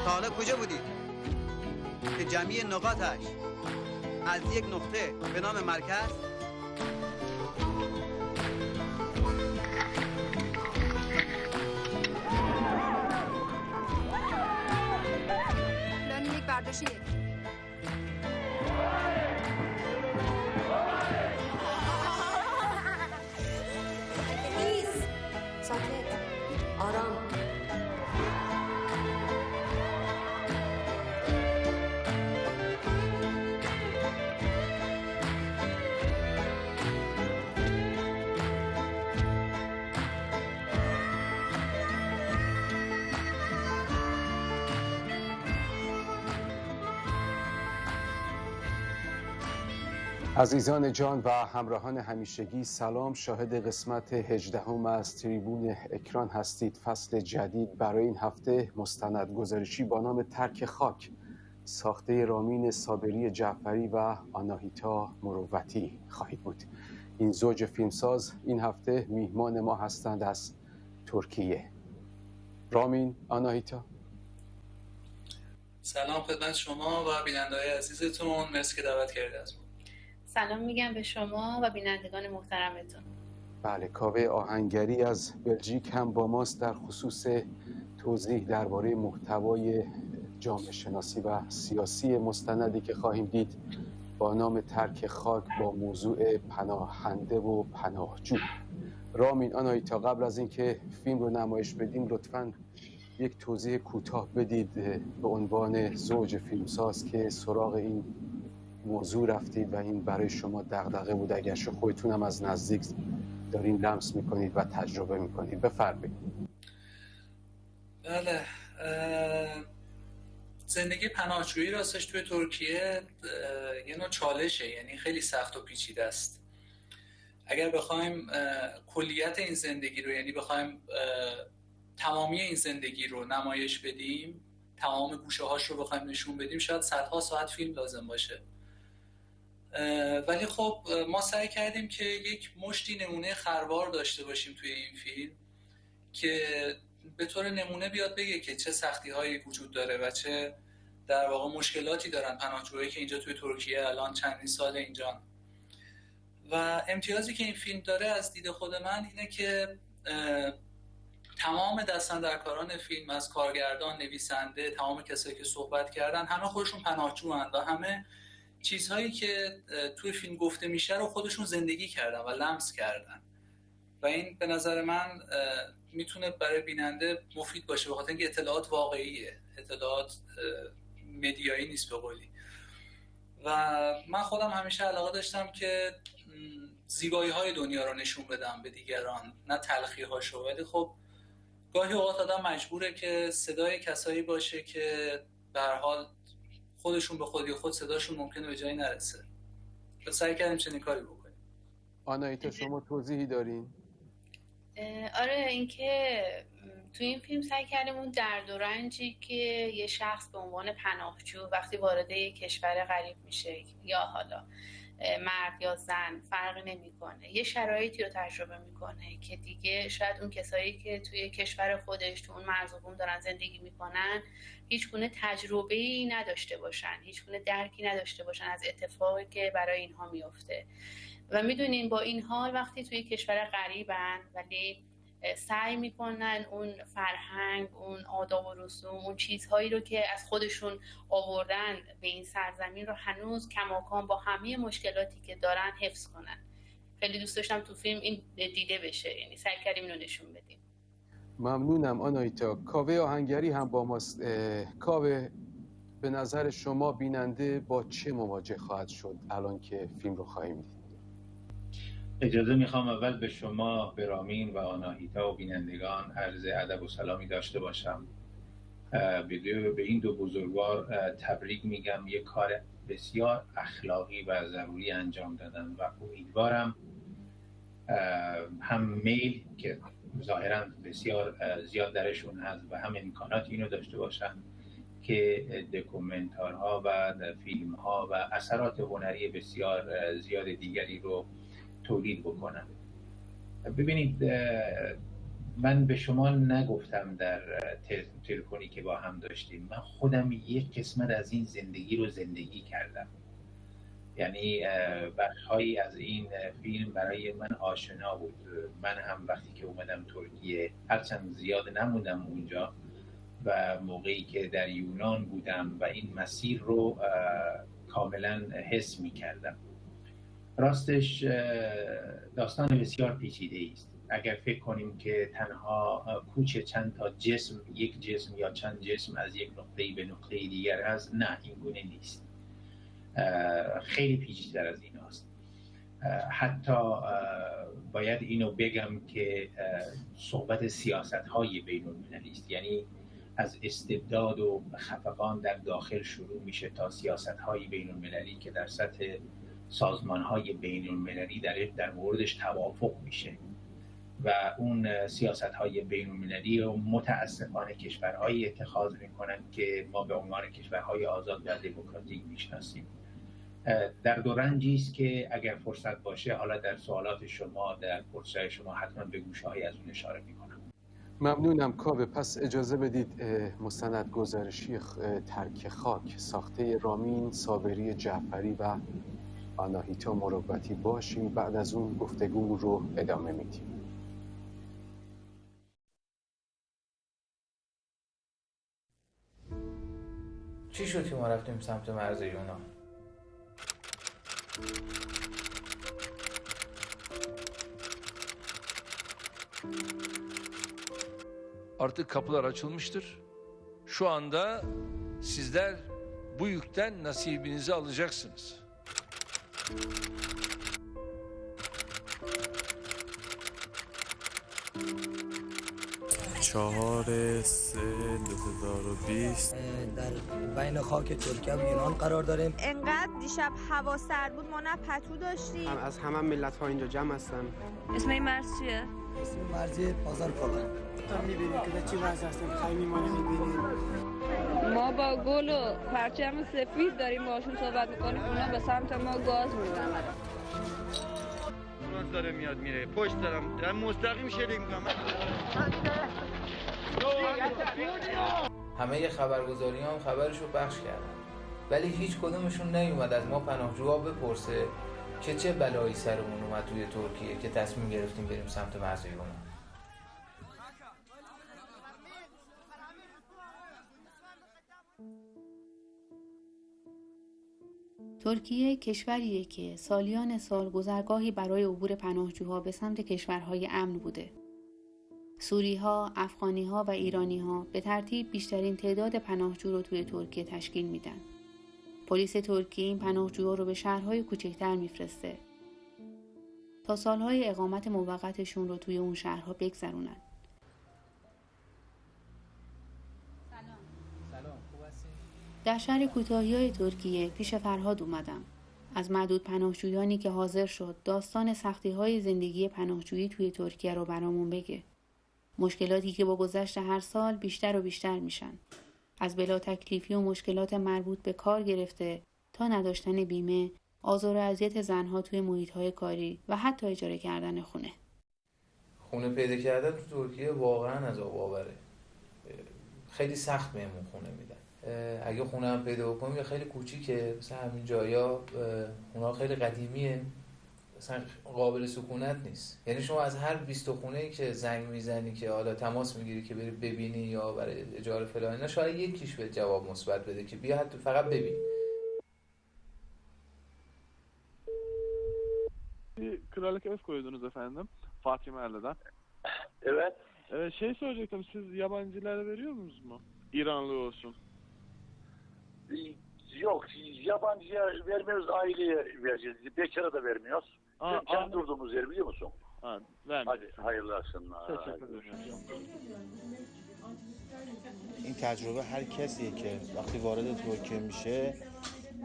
تا حالا کجا بودید که جمعی نقاطش از یک نقطه به نام مرکز پلان یک برداشت یک. ساکت، آرام. عزیزان جان و همراهان همیشگی سلام. شاهد قسمت 18 از تریبون اکران هستید. فصل جدید برای این هفته مستندگزارشی با نام ترک خاک، ساخته رامین صابری جعفری و آناهیتا مروتی خواهید بود. این زوج فیلمساز این هفته میهمان ما هستند از ترکیه. رامین، آناهیتا، سلام خدمت شما و بیننده‌های عزیزتون. مرسی که دعوت کردید از ما. سلام میگم به شما و بینندگان محترمتون. بله، کاوه آهنگری از بلژیک هم با ماست در خصوص توضیح درباره محتوای جامعه شناسی و سیاسی مستندی که خواهیم دید با نام ترک خاک با موضوع پناهنده و پناهجو. رامین، آناهیتا، قبل از اینکه فیلم رو نمایش بدیم لطفاً یک توضیح کوتاه بدید به عنوان زوج فیلمساز که سراغ این موضوع رفتید و این برای شما دغدغه بود، اگرچه خودتون هم از نزدیک دارین لمس میکنید و تجربه میکنید. بفرمایید. بله، زندگی پناهجویی راستش توی ترکیه یه نوع چالشه، یعنی خیلی سخت و پیچیده است. اگر بخوایم کلیت این زندگی رو، یعنی بخوایم تمامی این زندگی رو نمایش بدیم، تمام گوشه هاش رو بخوایم نشون بدیم، شاید صدها ساعت فیلم لازم باشه. ولی خب ما سعی کردیم که یک مشتی نمونه خروار داشته باشیم توی این فیلم که به طور نمونه بیاد بگه که چه سختی هایی وجود داره و چه در واقع مشکلاتی دارن پناهجویی که اینجا توی ترکیه الان چندین سال اینجان. و امتیازی که این فیلم داره از دید خود من اینه که تمام دستاندرکاران فیلم، از کارگردان، نویسنده، تمام کسایی که صحبت کردن، همه خودشون پناهجوان و همه چیزهایی که توی فیلم گفته میشه رو خودشون زندگی کردن و لمس کردن و این به نظر من میتونه برای بیننده مفید باشه، بخاطر اینکه اطلاعات واقعیه، اطلاعات مدیایی نیست به قولی. و من خودم همیشه علاقه داشتم که زیبایی های دنیا رو نشون بدم به دیگران، نه تلخی هاشو. ولی خب گاهی اوقات آدم مجبوره که صدای کسایی باشه که به هر حال خودشون به خودی خود صداشون ممکنه به جایی نرسه. سعی کردیم چنین کاری بکنیم. آناهیتا، شما توضیحی دارین؟ آره، اینکه تو این فیلم سعی کردیم اون درد و رنجی که یه شخص به عنوان پناهجو وقتی وارد یک کشور غریب میشه، یا حالا مرد یا زن فرقی نمیکنه، یه شرایطی رو تجربه میکنه که دیگه شاید اون کسایی که توی کشور خودش تو اون مرز و بوم دارن زندگی میکنن هیچ گونه تجربه‌ای نداشته باشن، هیچ گونه درکی نداشته باشن از اتفاقی که برای اینها میفته. و میدونین با این حال وقتی توی کشور غریبن ولی سعی میکنن اون فرهنگ، اون آداب و رسوم، اون چیزهایی رو که از خودشون آوردن به این سرزمین رو هنوز کماکان با همه مشکلاتی که دارن حفظ کنن. خیلی دوست داشتم تو فیلم این دیده بشه، یعنی سعی کردیم اینو نشون بدیم. ممنونم آناهیتا. کاوه آهنگری هم با ماست. کاوه، به نظر شما بیننده با چه مواجه خواهد شد الان که فیلم رو خواهیم دید؟ اجازه میخوام اول به شما، به رامین و آناهیتا و بینندگان عرض ادب و سلامی داشته باشم. به این دو بزرگوار تبریک میگم، یک کار بسیار اخلاقی و ضروری انجام دادن و امیدوارم هم میل که ظاهرا بسیار زیاد درشون هست و هم امکانات اینو داشته باشن که دکومنتارها و فیلمها و اثرات هنری بسیار زیاد دیگری رو تولید بکنن. ببینید، من به شما نگفتم در تلفنی که با هم داشتیم، من خودم یک قسمت از این زندگی رو زندگی کردم. یعنی بخش‌هایی از این فیلم برای من آشنا بود. من هم وقتی که اومدم ترکیه، هرچند زیاد نموندم اونجا و موقعی که در یونان بودم و این مسیر رو کاملا حس می کردم. راستش داستان بسیار پیچیده است. اگر فکر کنیم که تنها کوچ چند تا جسم، یک جسم یا چند جسم از یک نقطه‌ای به نقطه دیگر است، نه، این گونه نیست. خیلی پیچیده‌تر از این است. حتی باید اینو بگم که صحبت سیاست‌های بین‌المللی است. یعنی از استبداد و خفقان در داخل شروع میشه تا سیاست‌های بین‌المللی که در سطح سازمان‌های بین‌المللی در موردش توافق میشه و اون سیاست‌های بین‌المللی رو متأسفانه کشورهایی اتخاذ میکنن که ما به عنوان کشورهای آزاد و دموکراتیک میشناسیم. در دو رنجی است که اگر فرصت باشه حالا در سوالات شما، در پرسش‌های شما حتما به گوشه‌های از اون اشاره میکنم. ممنونم کاوه. پس اجازه بدید مستند گزارشی ترک خاک ساخته رامین صابری جعفری و آناهیتا مروتی باشیم. بعد از اون گفتگو رو ادامه میدیم. چی شد که ما رفتیم سمت مرز یونان؟ Artık kapılar açılmıştır. Şu anda sizler bu yükten nasibinizi alacaksınız. 4/3/2020 در بین خاک ترکیه و یونان قرار داریم. انقدر دیشب هوا سرد بود ما نه پتو داشتیم. از همه ملت‌ها اینجا جمع هستن. اسم این مرز چیه؟ اسم مرزی بازار کلا. تا می‌بینید که چی وضع هستیم، خیلی ما نمی‌بینید. ما با گل و پرچم سفید داریم باشون صحبت می‌کنیم، اونا به سمت ما گاز می‌زنن. گاز داره میاد میره. پشت دارم مستقیم شلیک می‌کنم. همه خبرگزاری هم خبرشو پخش کردن، ولی هیچ کدومشون نیومد از ما پناهجوها بپرسه که چه بلایی سرمون اومد توی ترکیه که تصمیم گرفتیم بریم سمت مرز یونان. ترکیه کشوریه که سالیان سال گذرگاهی برای عبور پناهجوها به سمت کشورهای امن بوده. سوری‌ها، افغانی‌ها و ایرانی‌ها به ترتیب بیشترین تعداد پناهجو رو توی ترکیه تشکیل میدن. پلیس ترکیه این پناهجوها رو به شهرهای کوچکتر میفرسته تا سالهای اقامت موقتشون رو توی اون شهرها بگذرونن. سلام، خوب هستی؟ در شهر کوتاهی‌های ترکیه پیش فرهاد اومدم. از معدود پناهجویانی که حاضر شد داستان سختی‌های زندگی پناهجویی توی ترکیه رو برامون بگه. مشکلاتی که با گذشت هر سال بیشتر و بیشتر میشن. از بلا تکلیفی و مشکلات مربوط به کار گرفته تا نداشتن بیمه، آزار و اذیت زنها توی محیط‌های کاری و حتی اجاره کردن خونه. خونه پیدا کردن تو ترکیه واقعا عذاب آوره. خیلی سخت بهمون خونه میدن. اگه خونه هم پیدا بکنیم یا خیلی کوچیکه، مثل همین جایا خونه خیلی قدیمیه، مثلا قابل سکونت نیست. یعنی شما از هر 20 خونه‌ای که زنگ میزنی که حالا تماس میگیری که بری ببینی یا برای اجاره فلان اینا، شاید یکیش به جواب مثبت bede که بیا حتی فقط ببین. Krallık ev koydunuz efendim. Fatih Mahalle'den. Evet. Şey soracaktım, siz yabancılara veriyor musunuz mu? İranlı olsun. Yok, yabancıya vermiyoruz, aileye vereceğiz. Bekara da vermiyoruz. Kendi durduğumuz yer biliyor musun? Hadi hayırlı akşamlar. Teşekkür ederim. این تجربه هر کسیه که وقتی وارد ترکیه میشه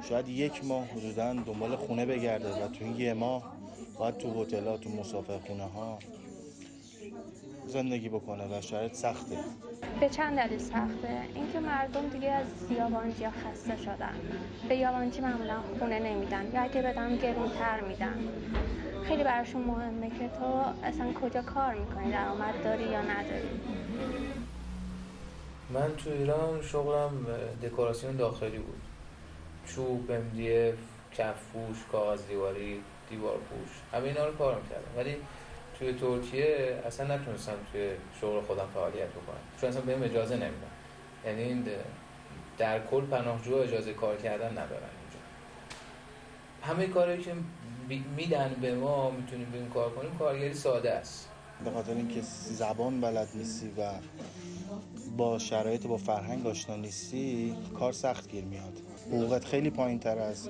شاید یک ماه حدوداً دنبال خونه بگرده و تو این یه ماه باید تو هتل‌ها، تو مسافرخونه ها زندگی بکنه و شاید سخته. به چند دلیل سخته. اینکه مردم دیگه از یابانجی خسته شدن. به یابانجی معمولا خونه نمیدن یا اگه بدن گرونتر میدن. خیلی براشون مهمه که تو اصلا کجا کار میکنی، درآمد داری یا نداری. من تو ایران شغلم دکوراسیون داخلی بود. چوب، MDF، کفپوش، کاغذ دیواری، دیوار پوش، همه اینا رو کار میکردم. ولی توی ترکیه اصلا نتونستم توی شغل خودم فعالیت بکنم، چون اصلا بهم اجازه نمیدن. یعنی در کل پناهجوها اجازه کار کردن ندارن اینجا. همه کاری که میدن به ما میتونیم بریم کار کنیم کارگری ساده است. به خاطر اینکه زبان بلد نیستی و با شرایط با فرهنگ آشنا نیستی کار سخت گیر میاد. حقوقت خیلی پایین تر از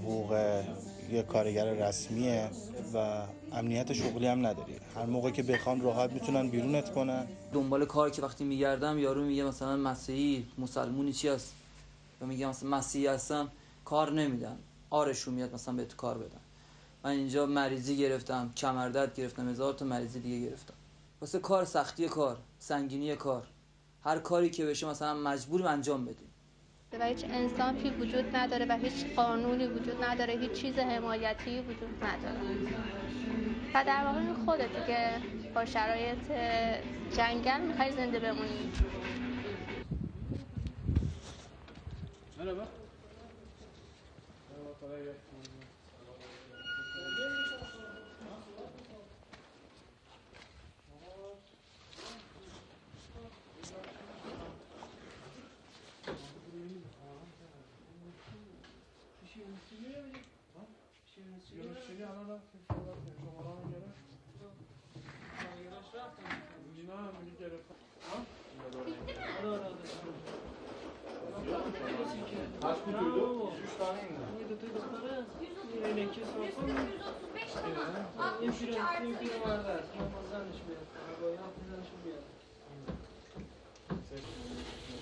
حقوق یک کارگر رسمیه و امنیت شغلی هم نداری. هر موقع که بخوان راحت میتونن بیرونت کنن. دنبال کار که وقتی میگردم یارو میگه مثلا مسیحی مسلمونی چی هست و میگه مثلا مسیحی هستم کار نمیدن، آرشون میاد مثلا بهت کار بدن. من اینجا مریضی گرفتم، کمردرد گرفتم، 1000 تا مریضی دیگه گرفتم. واسه کار، سختی کار، سنگینی کار، هر کاری که بشه مثلا مجبوریم انجام بدیم. و هیچ انصافی وجود نداره و هیچ قانونی وجود نداره، هیچ چیز حمایتی وجود نداره. و در واقع خودتی که با شرایط جنگل میخوای زنده بمونی.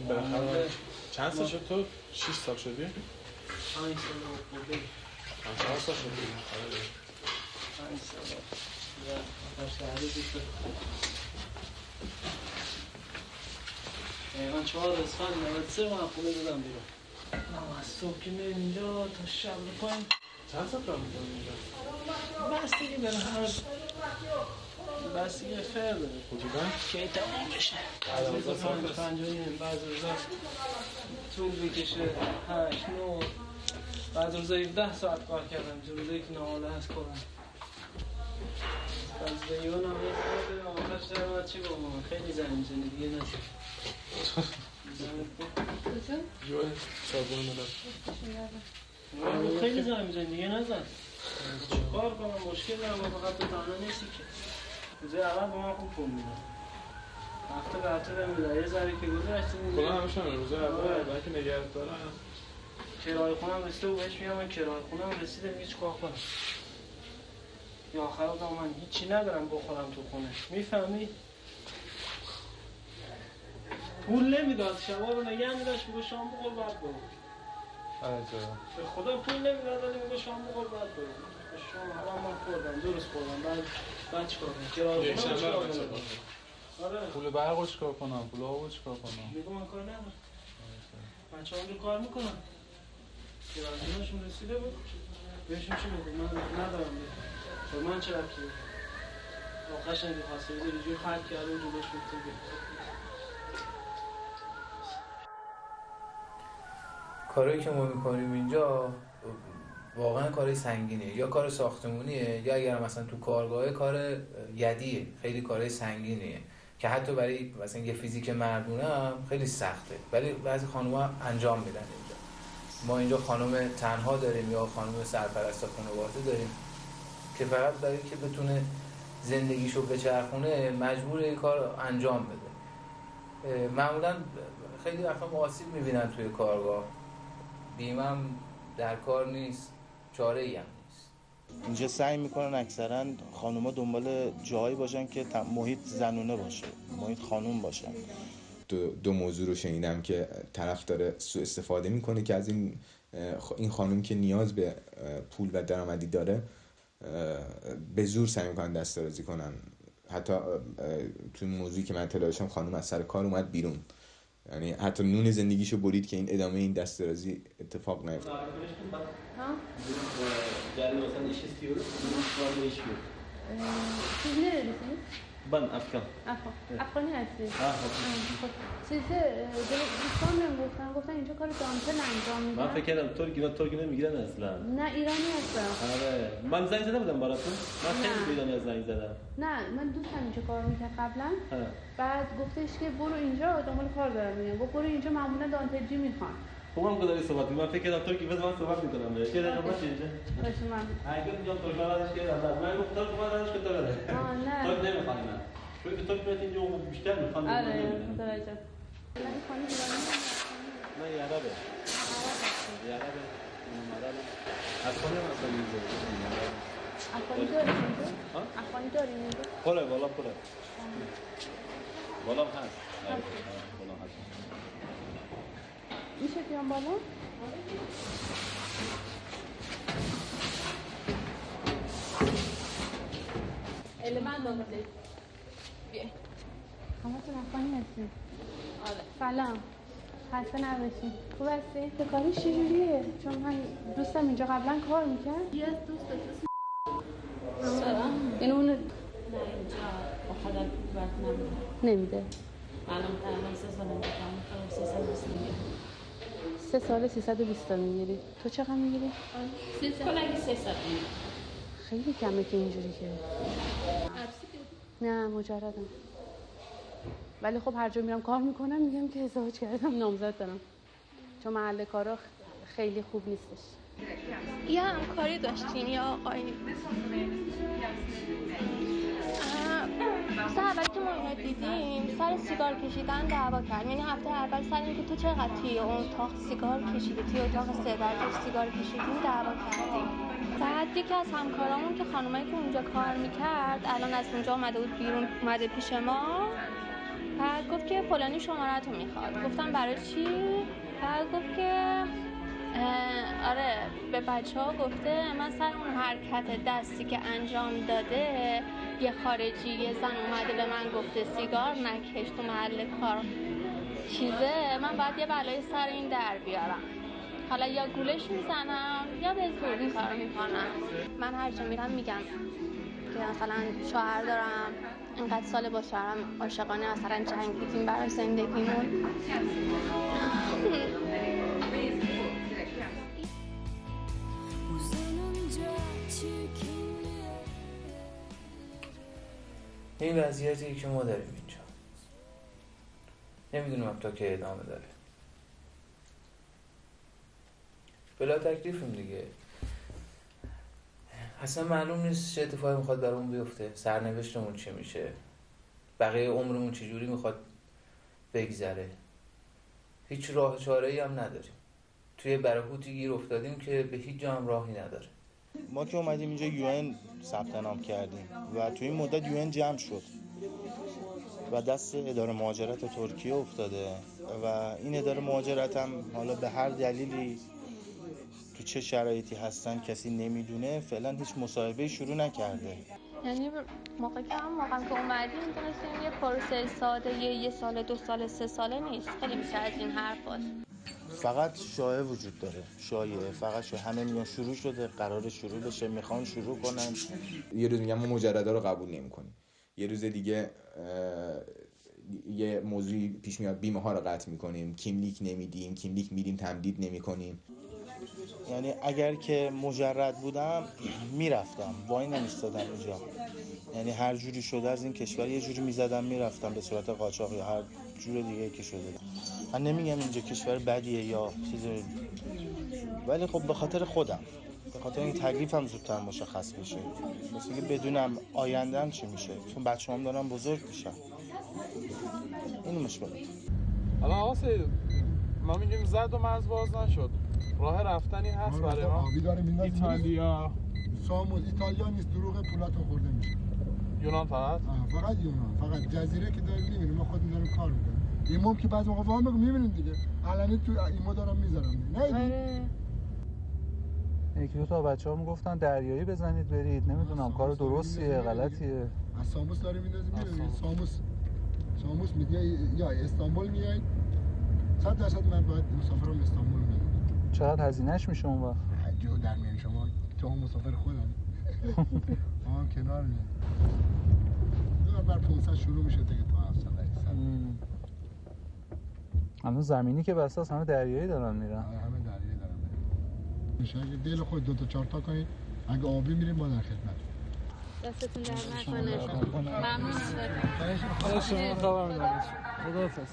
بالاخره چند سال شد تو؟ 6 سال شدی؟ 5 سال خورده. 5 سال شدی؟ 5 سال. و شهری بیشتر. من 4 اسفند 93 من خونه دادم بیرون. من از صبح که میریم اینجا تا شب رو پایین. چند سال کار میکنی اینجا؟ بستگی داره هر بستگی فعل داره. حدودا؟ کی تمام بشه. بعضی روزا طول بکشه 8 9 بعد روزا 17 ساعت کار کردم. روزایی که نهاله هست کنم. بعد دیون هم می‌خواد آخرش در چی بگم خیلی زنگ دیگه نشه. جوه صابون مدد. خیلی زنگ می‌زنی دیگه نزن. چیکار کنم مشکل دارم فقط تو تنها نیستی که. روز اول به من خوب پول میدن. هفته به هفته نمیدن. یه ذره که گذشت کلا همشون روز اول بعد که نگرد دارن. کرایه خونم رسیده و بهش میگم من کرایه خونم رسیده میگه چیکار کنم. یا آخر روز من هیچی ندارم بخورم تو خونه. میفهمی؟ پول نمیداد شبا رو نگه میداشت میگه شام بخور بعد برو. به خدا پول نمیداد ولی میگه شام بخور بعد برو. شام حالا من خوردم درست خوردم بعد چیکار کنم؟ کرایه خونم چیکار کنم؟ آره. پول برق چیکار کنم؟ پول آب چیکار کنم؟ میگم من کار ندارم. بچه‌ها رو کار میکنم. کرایه خونه‌شون رسیده بود. بهشون چی بگم؟ من ندارم. به من چه ربطی؟ آخرش نگه خواسته بده اینجور خرد کرده و جلوش میتونه. کارهایی که ما میکنیم اینجا واقعا کارهای سنگینه، یا کار ساختمونیه یا اگر مثلا تو کارگاه کار یدیه، خیلی کارهای سنگینیه که حتی برای مثلا یه فیزیک مردونه هم خیلی سخته، ولی بعضی خانوما انجام میدن اینجا. ما اینجا خانم تنها داریم یا خانم سرپرست خانواده داریم که فقط برای که بتونه زندگیشو بچرخونه مجبوره این کار انجام بده. معمولا خیلی وقتا آسیب میبینن توی کارگاه، بیمه هم در کار نیست، چاره ای هم نیست. اینجا سعی میکنن اکثرا خانوما دنبال جایی باشن که محیط زنونه باشه، محیط خانوم باشن. دو موضوع رو شنیدم که طرف داره سوء استفاده میکنه که از این خانوم که نیاز به پول و درآمدی داره به زور سعی میکنن دست‌درازی کنن، حتی تو موضوعی که من اطلاع داشتم خانم از سر کار اومد بیرون، یعنی حتی نون زندگیشو برید که این ادامه این دست درازی اتفاق نیفته. siz nerelisiniz? Ben Afgan. افغانی هستی؟ خب چیز دوستان بهم گفتن اینجا کار دانتل انجام میدن. من فکر کردم ترکی نمیگیرن اصلا. نه ایرانی هستم. آره من زنگ زده بودم براتون. من خیلی ایرانی از زنگ زدم. نه من دوستم اینجا کار میکرد قبلا. بعد گفتش که برو اینجا دنبال کار دارم میگم. گفت برو اینجا معمولا دانتلجی میخوان. خب من کدوم صحبت می‌کنم؟ من فکر کردم ترکی بس من صحبت می‌کنم. چه دقیقاً باشه اینجا؟ باشه من. اگه اینجا ترکی ازش که من گفتم تو ازش که تو بره. نه. ترک نمی‌خوام من. چون که ترک اینجا بیشتر می‌خوام. آره متوجه. من خانم ایرانی نه عربه. عربه. افغانی مثلا اینجا. افغانی داریم اینجا؟ افغانی داریم اینجا؟ پره بالا پره. بالا هست. بالا هست. میشه بیام بالا؟ من دامده بیای همتون افغانی هستیم؟ آره سلام خسته نباشین خوب هستی؟ کارش چجوریه؟ چون من دوستم اینجا قبلا کار میکرد یه دوست سلام این اون نه اینجا با خدا وقت نمیده الان تقریبا 3 سال اینجا کار میکنم 3 سال 320 تا میگیری تو چقدر میگیری؟ 3 سال اگه 3 سال خیلی کمه که اینجوری که نه مجردم ولی خب هر جا میرم کار میکنم میگم که ازدواج کردم نامزد دارم چون محل کارا خیلی خوب نیستش یه همکاری داشتیم یا آقایی سه اولی که ما اینو دیدیم سر سیگار کشیدن دعوا کرد یعنی هفته اول سر اینکه تو چقدر توی اون اتاق سیگار کشیدی توی اتاق سه سیگار کشیدیم دعوا کردیم بعد یکی از همکارامون که خانومایی که اونجا کار میکرد الان از اونجا اومده بود بیرون اومده پیش ما بعد گفت که فلانی شماره‌تو میخواد گفتم برای چی؟ بعد گفت که آره به بچه‌ها گفته من سر اون حرکت دستی که انجام داده یه خارجی یه زن اومده به من گفته سیگار نکش تو محل کار چیزه من باید یه بلای سر این در بیارم حالا یا گولش میزنم یا به زور این کارو میکنم من هر جا میرم میگم که مثلا شوهر دارم اینقدر سال با شوهرم عاشقانه مثلا جنگیدیم برای زندگیمون این وضعیتی که ما داریم اینجا نمیدونم تا که ادامه داره بلا تکلیفیم دیگه اصلا معلوم نیست چه اتفاقی میخواد برامون بیفته سرنوشتمون چی میشه بقیه عمرمون چجوری میخواد بگذره هیچ راه چاره‌ای هم نداریم توی برهوتی گیر افتادیم که به هیچ جا هم راهی نداره ما که اومدیم اینجا UN ثبت نام کردیم و توی این مدت UN جمع شد و دست اداره مهاجرت ترکیه افتاده و این اداره مهاجرت هم حالا به هر دلیلی تو چه شرایطی هستن کسی نمیدونه فعلا هیچ مصاحبه‌ای شروع نکرده یعنی موقع که اومدیم می‌دونستیم یه پروسه ساده یه سال 2 سال 3 ساله نیست خیلی بیشتر از این حرفاست فقط شایعه وجود داره شایعه فقط همه میگن شروع شده قراره شروع بشه میخوان شروع کنن یه روز میگم ما مجردا رو قبول نمی‌کنیم یه روز دیگه یه موضوعی پیش میاد بیمه ها رو قطع می‌کنیم کیملیک نمیدیم کیملیک میدیم تمدید نمی‌کنیم یعنی اگر که مجرد بودم میرفتم وای نمیستادم اینجا یعنی هر جوری شده از این کشور یه جوری میزدم میرفتم به صورت قاچاق یا هر جور دیگه که شده من نمیگم اینجا کشور بدیه یا چیزی ولی خب به خاطر خودم به خاطر این تکلیفم زودتر مشخص بشه مثل که بدونم آینده‌ام چی میشه چون بچه‌هام دارن بزرگ میشن این مشکل حالا آقا سید ما میگیم زد و مرز باز نشد راه رفتنی هست برای ما ایتالیا ساموز ایتالیا نیست دروغ پولاتو خورده میشه یونان فقط فقط یونان فقط جزیره که داریم میبینیم ما خودمون داریم کار میکنیم ایمام که بعضی موقع فهم میبینیم دیگه علنی تو ایمو دارم میذارم نه یکی دو تا بچه‌ها میگفتن دریایی بزنید برید نمیدونم کار درستیه غلطیه از ساموس داریم میندازیم میره ساموس میگه یا استانبول میای 100% من باید مسافرم استانبول میام. چقدر هزینهش میشه اون وقت؟ جو در میان شما تو هم مسافر خودم ما هم کنار میام دو بر 500 شروع میشه دیگه تا 700 همون زمینی که بساس همه دریایی دارن میرن. همه دریایی دارن میشه. اگه دل خود 2 تا 4 تا کنید اگه آبی میریم ما در خدمت. دستتون در نکنه. ممنون خداحافظ.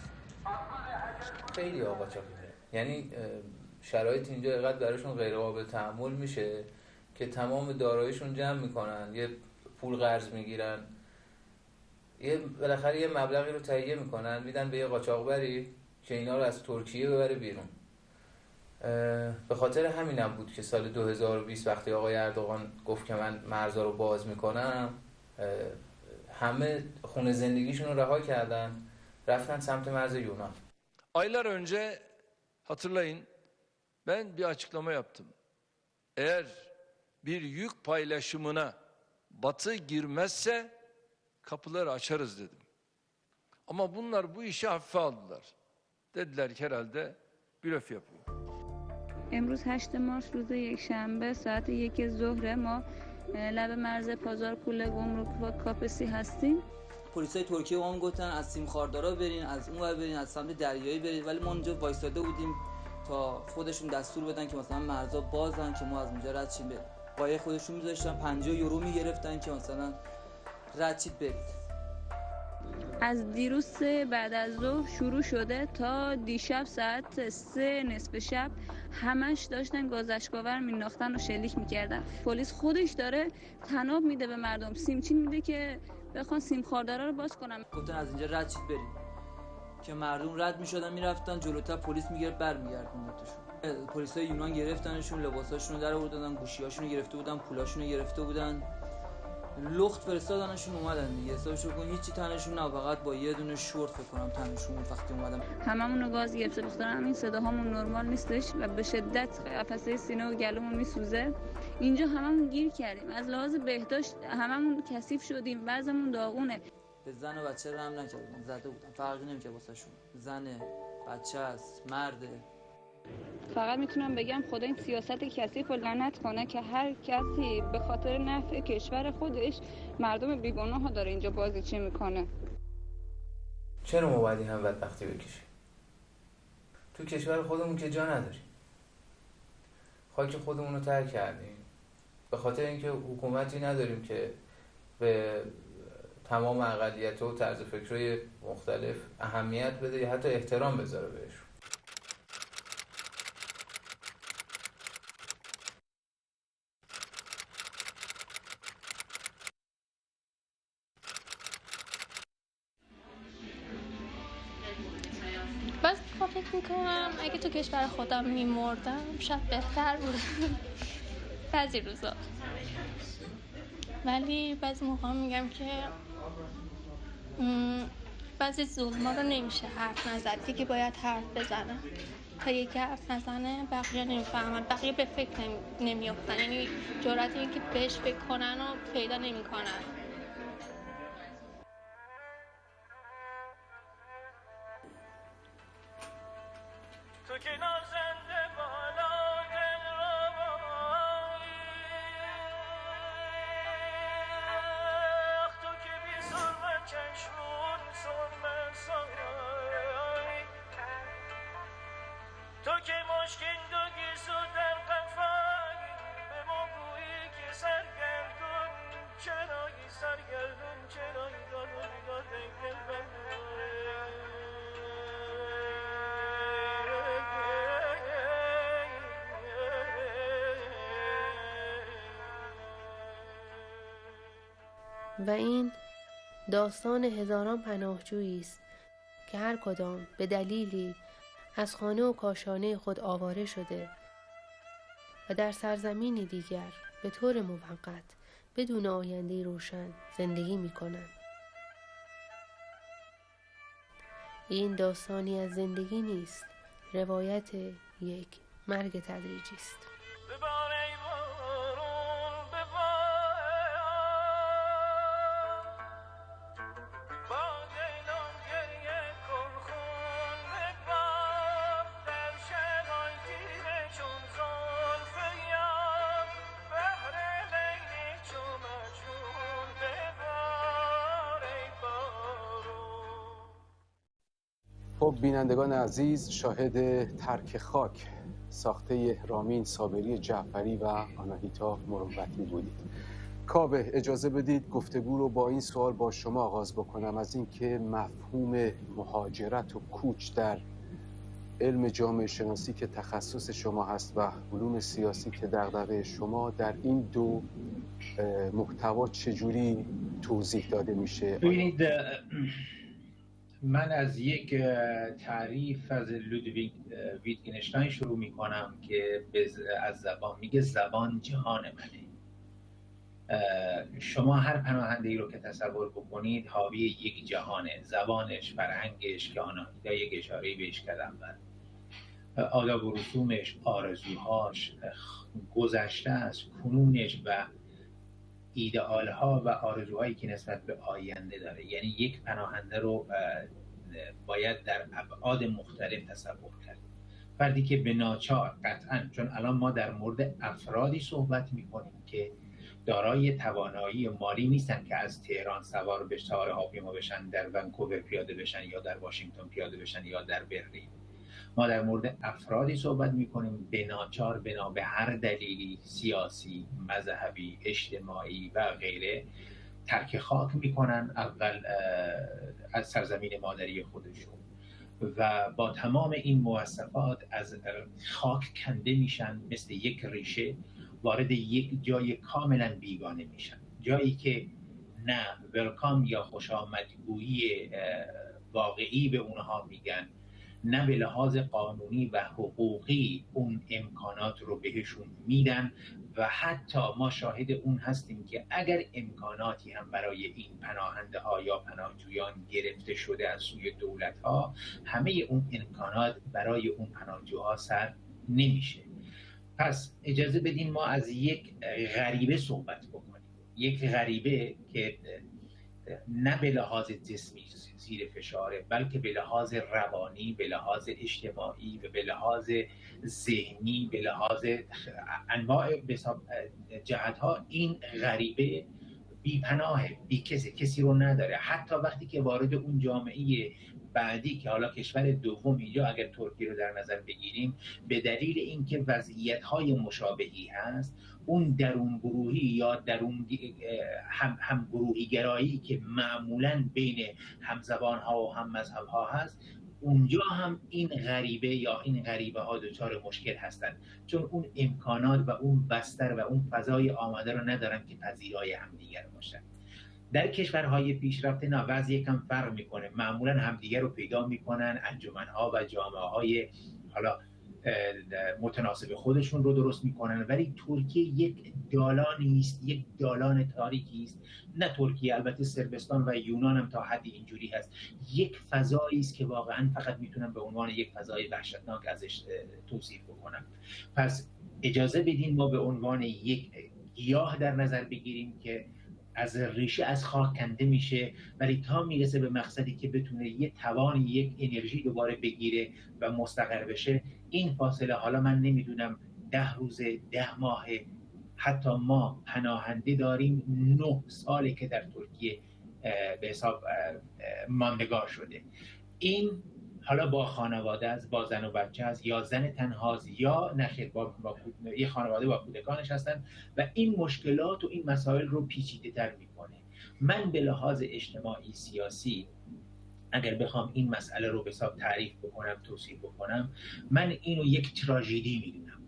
خیلی قاچاق میره، یعنی شرایط اینجا اینقدر براشون غیر قابل تحمل میشه که تمام داراییشون جمع میکنن، یه پول قرض میگیرن، بالاخره یه مبلغی رو تهیه میکنن میدن به یه قاچاقبری که اینا رو از ترکیه ببره بیرون. به خاطر همینم بود که سال 2020 وقتی آقای اردوغان گفت که من مرزا رو باز میکنم، همه خونه zendegişini رو رها kerdin, raftan سمت مرز Yunan. Aylar önce hatırlayın, ben bir açıklama yaptım. Eğer bir yük paylaşımına Batı girmezse kapıları açarız dedim. Ama bunlar bu işi hafife aldılar. Dediler ki herhalde blöf yapıyor. امروز 8 مارس روز یکشنبه ساعت 1 ظهر ما لب مرز پازار کوله گمرک و کاپسی هستیم. پلیسای ترکیه ما هم گفتن از سیم خاردارا برین، از اون ور برین، از سمت دریایی برین، ولی ما اونجا وایساده بودیم تا خودشون دستور بدن که مثلا مرزا بازن که ما از اونجا رد شیم بریم. پای خودشون میذاشتن 50 یورو میگرفتن که مثلا رد شید برید. از دیروز بعد از ظهر شروع شده تا دیشب ساعت 3 نصف شب همش داشتن گاز اشک‌آور مینداختن و شلیک میکردن. پلیس خودش داره طناب میده به مردم، سیمچین میده که بخوان سیم خاردارا رو باز کنن. گفتن از اینجا رد شید برید که مردم رد میشدن میرفتن جلوتر، پلیس میگرفت برمیگردوندشون. پلیسای یونان گرفتنشون، لباساشون رو در آوردن، گوشیاشون رو گرفته بودن، پولاشون رو گرفته بودن، لخت فرستادنشون اومدن دیگه. حسابشو کن هیچی تنشون نه، فقط با یه دونه شورت فکر کنم تنشون بود وقتی اومدن. هممون رو گاز گرفته، بخاطر همین صداهامون نرمال نیستش و به شدت قفسه سینه و گلومون میسوزه. اینجا هممون گیر کردیم، از لحاظ بهداشت هممون کثیف شدیم، وضعمون داغونه. به زن و بچه رحم نکردن، زده بودن، فرقی نمی‌کرد واسهشون، زنه، بچه است، مرده. فقط میتونم بگم خدا این سیاست کثیف رو لعنت کنه که هر کسی به خاطر نفع کشور خودش مردم بیگناه ها داره اینجا بازیچی میکنه. چرا ما باید این هم بدبختی بکشیم؟ تو کشور خودمون که جا نداریم، خاک خودمون رو ترک کردیم به خاطر اینکه حکومتی نداریم که به تمام اقلیت‌ها و طرز فکرهای مختلف اهمیت بده یا حتی احترام بذاره بهشون. فکر میکنم اگه تو کشور خودم میمردم شاید بهتر بود بعضی روزا، ولی بعضی موقع میگم که بعضی ظلما رو نمیشه حرف نزد، یکی باید حرف بزنه. تا یکی حرف نزنه بقیه نمیفهمن، بقیه به فکر نمیافتن، یعنی جرأت این که بهش فکر کنن و پیدا نمیکنن. تو که نازنده بالا دل ربایی، تو که بی سرمه چشمون سرمه سایی، تو که مشکین دو گیسو در قفایی، به ما گویی که سرگردون چرایی، سرگردون چرایی، دادون داده گل بندایی. و این داستان هزاران پناهجویی است که هر کدام به دلیلی از خانه و کاشانه خود آواره شده و در سرزمینی دیگر به طور موقت بدون آینده روشن زندگی می کنند. این داستانی از زندگی نیست، روایت یک مرگ تدریجی است. خب بینندگان عزیز، شاهد ترک خاک ساخته رامین صابری جعفری و آناهیتا مروتی بودید. کاوه، اجازه بدید گفتگو رو با این سوال با شما آغاز بکنم از اینکه مفهوم مهاجرت و کوچ در علم جامعه شناسی که تخصص شما هست و علوم سیاسی که دغدغه شما، در این دو محتوا چجوری توضیح داده میشه؟ ببینید، من از یک تعریف از لودویگ ویتگنشتاین شروع میکنم که از زبان میگه زبان جهان منه. شما هر پناهنده ای رو که تصور بکنید حاوی یک جهانه، زبانش، فرهنگش که آناهیتا یک اشاره‌ای بهش کردم، آداب و رسومش، آرزوهاش، گذشته از کنونش و ایدئالها و آرزوهایی که نسبت به آینده داره. یعنی یک پناهنده رو باید در ابعاد مختلف تصور کرد. فردی که به ناچار قطعاً، چون الان ما در مورد افرادی صحبت می‌کنیم که دارای توانایی مالی نیستن که از تهران سوار به هواپیما بشن، در ونکوور پیاده بشن یا در واشنگتن پیاده بشن یا در برلین. ما در مورد افرادی صحبت می‌کنیم به ناچار بنا به هر دلیلی سیاسی، مذهبی، اجتماعی و غیره ترک خاک میکنن اول از سرزمین مادری خودشون و با تمام این مواصفات از خاک کنده میشن، مثل یک ریشه وارد یک جای کاملا بیگانه میشن، جایی که نه ولکام یا خوش آمدگویی واقعی به اونها میگن، نه به لحاظ قانونی و حقوقی اون امکانات رو بهشون میدن و حتی ما شاهد اون هستیم که اگر امکاناتی هم برای این پناهنده ها یا پناهجویان گرفته شده از سوی دولت ها، همه اون امکانات برای اون پناهجوها سر نمیشه. پس اجازه بدین ما از یک غریبه صحبت بکنیم، یک غریبه که نه به لحاظ جسمی زیر فشاره، بلکه به لحاظ روانی، به لحاظ اجتماعی و به لحاظ ذهنی، به لحاظ انواع جهت‌ها این غریبه بی پناه، بی کسی رو نداره. حتی وقتی که وارد اون جامعه بعدی که حالا کشور دوم اینجا اگر ترکیه رو در نظر بگیریم، به دلیل اینکه وضعیت‌های مشابهی هست، اون درون گروهی یا درون هم گروهی گرایی که معمولاً بین همزبان‌ها و هم مذهب‌ها هست، اونجا هم این غریبه یا این غریبه ها دچار مشکل هستند، چون اون امکانات و اون بستر و اون فضای آماده رو ندارن که پذیرای همدیگر باشن. در کشورهای پیشرفته نه، وضع یکم فرق میکنه، معمولا همدیگر رو پیدا میکنن، انجمنها و جامعه‌های حالا متناسب خودشون رو درست میکنن، ولی ترکیه یک دالانی است، یک دالان تاریکی است. نه ترکیه، البته صربستان و یونان هم تا حدی اینجوری هست. یک فضایی است که واقعا فقط میتونم به عنوان یک فضای وحشتناک ازش توصیف بکنم. پس اجازه بدین ما به عنوان یک گیاه در نظر بگیریم که از ریشه از خاک کنده میشه، ولی تا میرسه به مقصدی که بتونه یه توان، یک انرژی دوباره بگیره و مستقر بشه، این فاصله حالا من نمیدونم 10 روز، 10 ماه، حتی ما پناهنده داریم 9 ساله که در ترکیه به حساب ماندگار شده. این حالا با خانواده است، با زن و بچه است، یا زن تنهاست، یا نخیر با یه خانواده با کودکانش هستن و این مشکلات و این مسائل رو پیچیده تر میکنه. من به لحاظ اجتماعی سیاسی اگر بخوام این مسئله رو به حساب تعریف بکنم، توصیف بکنم، من اینو یک تراژدی میدونم،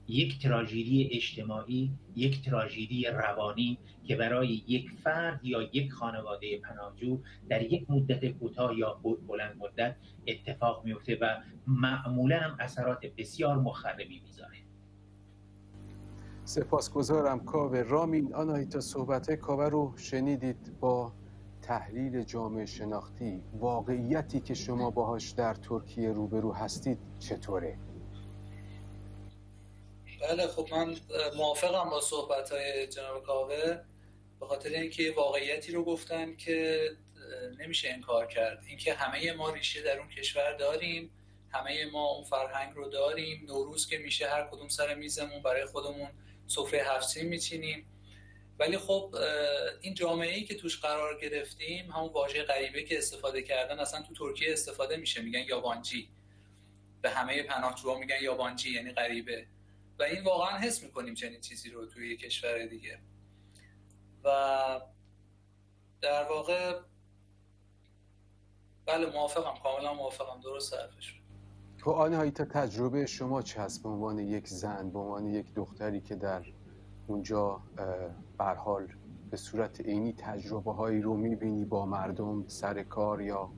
یک تراژدی اجتماعی، یک تراژدی روانی که برای یک فرد یا یک خانواده پناهجو در یک مدت کوتاه یا بلند مدت اتفاق میفته و معمولا هم اثرات بسیار مخربی میذاره. سپاسگزارم کاوه. رامین، آناهیتا، صحبت کاوه رو شنیدید. با تحلیل جامعه شناختی، واقعیتی که شما باهاش در ترکیه روبرو هستید چطوره؟ بله، خب من موافقم با صحبت‌های جناب کاوه، به خاطر اینکه واقعیتی رو گفتن که نمیشه انکار کرد. اینکه همه ما ریشه در اون کشور داریم، همه ما اون فرهنگ رو داریم. نوروز که میشه هر کدوم سر میزمون برای خودمون سفره 7 سین میچینیم. ولی خب این جامعه‌ای که توش قرار گرفتیم، همون واژه غریبه که استفاده کردن اصلا تو ترکیه استفاده میشه، میگن یابانچی، به همه پناهجوها میگن یابانچی یعنی غریبه، و این واقعا حس میکنیم چنین چیزی رو توی یک کشور دیگه. و در واقع بله موافقم، کاملا موافقم، درست حرفش. تو آناهیتا تجربه شما چه هست به عنوان یک زن، به عنوان یک دختری که در اونجا به هر حال به صورت عینی تجربه هایی رو میبینی با مردم سر کار یا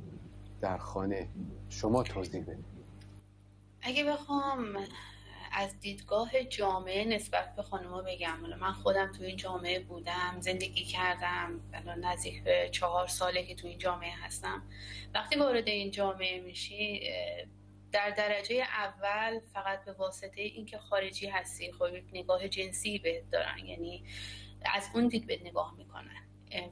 در خانه؟ شما توضیح بدید. اگه بخوام از دیدگاه جامعه نسبت به خانوما بگم، من خودم تو این جامعه بودم، زندگی کردم، الان نزدیک به 4 ساله که تو این جامعه هستم. وقتی وارد این جامعه میشی در درجه اول فقط به واسطه اینکه خارجی هستی خب نگاه جنسی بهت دارن، یعنی از اون دید بهت نگاه میکنن.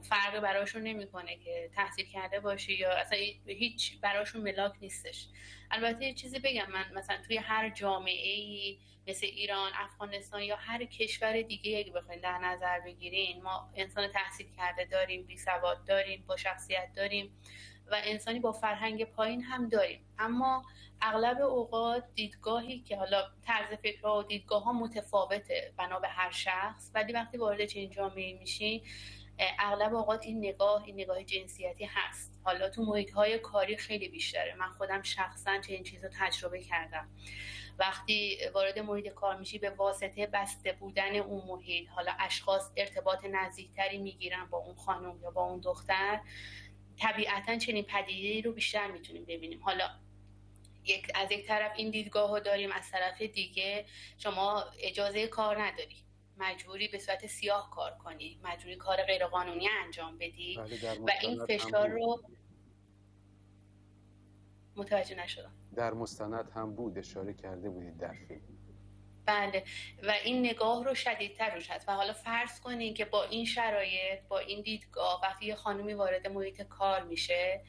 فرقی براشون نمیکنه که تحصیل کرده باشی یا اصلا هیچ براشون ملاک نیستش. البته یه چیزی بگم، من مثلا توی هر جامعه‌ای مثل ایران، افغانستان یا هر کشور دیگه اگه بخواید در نظر بگیرین، ما انسان تحصیل کرده داریم، بی سواد داریم، با شخصیت داریم و انسانی با فرهنگ پایین هم داریم، اما اغلب اوقات دیدگاهی که حالا طرز فکرها و دیدگاه ها متفاوته بنا به هر شخص، ولی وقتی وارد چنین جامعه میشین اغلب اوقات این نگاه جنسیتی هست. حالا تو محیط‌های کاری خیلی بیشتره. من خودم شخصا چنین چیزو تجربه کردم. وقتی وارد محیط کار میشی به واسطه بسته بودن اون محیط، حالا اشخاص ارتباط نزدیکتری میگیرن با اون خانم یا با اون دختر، طبیعتاً چنین پدیده‌ای رو بیشتر میتونیم ببینیم. حالا از یک طرف این دیدگاه رو داریم، از طرف دیگه شما اجازه کار نداری، مجبوری به صورت سیاه کار کنی، مجبوری کار غیرقانونی انجام بدی و این فشار رو متوجه نشدم. در مستند هم بود، اشاره کرده بودید در فیلم. بله، و این نگاه رو شدیدتر روش هست. و حالا فرض کنین که با این شرایط، با این دیدگاه، وقتی یه خانومی وارد محیط کار میشه،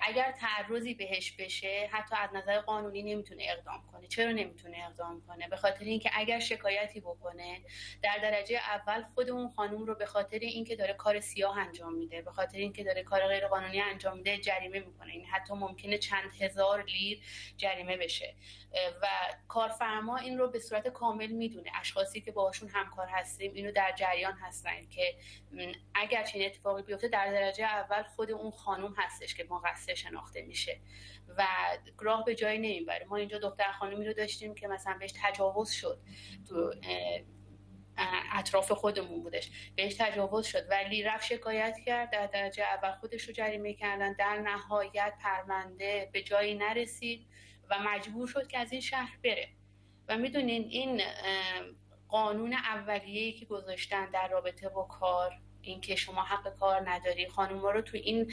اگر تعرضی بهش بشه حتی از نظر قانونی نمیتونه اقدام کنه. چرا نمیتونه اقدام کنه؟ به خاطر اینکه اگر شکایتی بکنه در درجه اول خود اون خانم رو به خاطر اینکه داره کار سیاه انجام میده، به خاطر اینکه داره کار غیر قانونی انجام میده جریمه میکنه. این حتی ممکنه چند هزار لیر جریمه بشه و کارفرما این رو به صورت کامل میدونه. اشخاصی که باهاشون همکار هستیم اینو در جریان هستن که اگر چنین اتفاقی بیفته در درجه اول خود اون خانم هستش که مقصر شناخته میشه و راه به جایی نمیبره. ما اینجا دختر خانمی رو داشتیم که مثلا بهش تجاوز شد، تو اطراف خودمون بودش، بهش تجاوز شد ولی رفت شکایت کرد، در درجه اول خودش رو جریمه کردن، در نهایت پرونده به جایی نرسید و مجبور شد که از این شهر بره. و میدونین این قانون اولیه‌ای که گذاشتن در رابطه با کار، این که شما حق کار نداری، خانوما رو تو این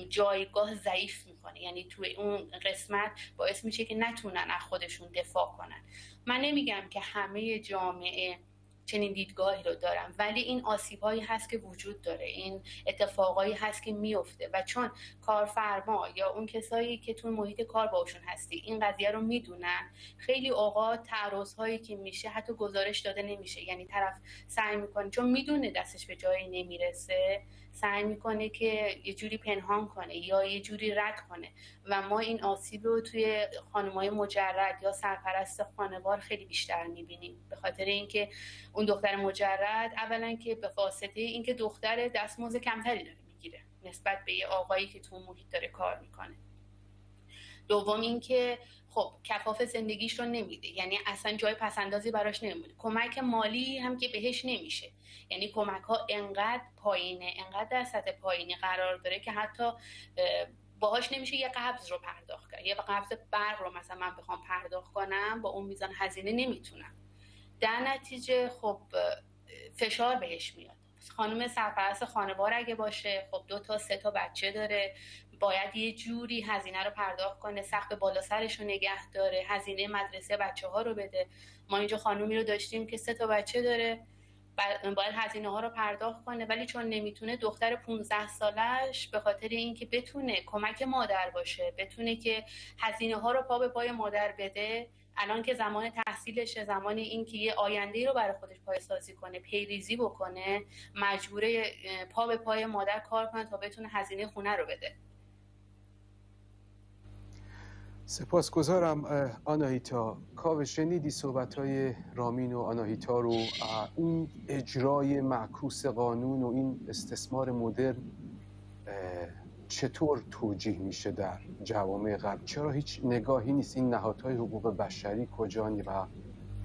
جایگاه ضعیف میکنه، یعنی تو اون قسمت باعث میشه که نتونن از خودشون دفاع کنن. من نمیگم که همه جامعه چنین دیدگاهی رو دارم، ولی این آسیب‌هایی هست که وجود داره، این اتفاقایی هست که میفته و چون کارفرما یا اون کسایی که تو محیط کار باشون هستی این قضیه رو میدونن، خیلی اوقات تعرض‌هایی که میشه حتی گزارش داده نمیشه. یعنی طرف سعی میکنه، چون میدونه دستش به جایی نمیرسه، سعی میکنه که یه جوری پنهان کنه یا یه جوری رد کنه و ما این آسیب رو توی خانم‌های مجرد یا سرپرست خانوار خیلی بیشتر میبینیم، به خاطر اینکه اون دختر مجرد اولا که به واسطه اینکه دختر دستمزد کمتری داره میگیره نسبت به یه آقایی که تو محیط داره کار میکنه، دوم اینکه خب کفاف زندگیش رو نمیده، یعنی اصلا جای پسندازی براش نمیده، کمک مالی هم که بهش نمیشه، یعنی کمک ها انقدر پایینه، انقدر در سطح پایینی قرار داره که حتی باهاش نمیشه یه قبض رو پرداخت کرد. یه قبض برق رو مثلا من بخوام پرداخت کنم با اون میزان هزینه نمیتونم، در نتیجه خب فشار بهش میاد. خانم سرپرست خانوار اگه باشه خب 2 تا 3 تا بچه داره، باید یه جوری هزینه رو پرداخت کنه، سقف بالا سرش رو نگه داره، هزینه مدرسه بچه ها رو بده. ما اینجا خانومی رو داشتیم که 3 تا بچه داره، باید هزینه ها رو پرداخت کنه، ولی چون نمیتونه دختر 15 سالش به خاطر اینکه بتونه کمک مادر باشه، بتونه که هزینه ها رو پا به پای مادر بده، الان که زمان تحصیلشه، زمان این که یه آینده‌ای رو برای خودش پایه‌سازی کنه، پیریزی بکنه، مجبوره پا به پای مادر کار کنه تا بتونه هزینه خونه رو بده. سپاسگزارم آناهیتا. کاوه، شنیدی صحبت‌های رامین و آناهیتا رو. این اجرای معکوس قانون و این استثمار مدرن چطور توجیه میشه در جوامع غرب؟ چرا هیچ نگاهی نیست این نهادهای حقوق بشری کجانی و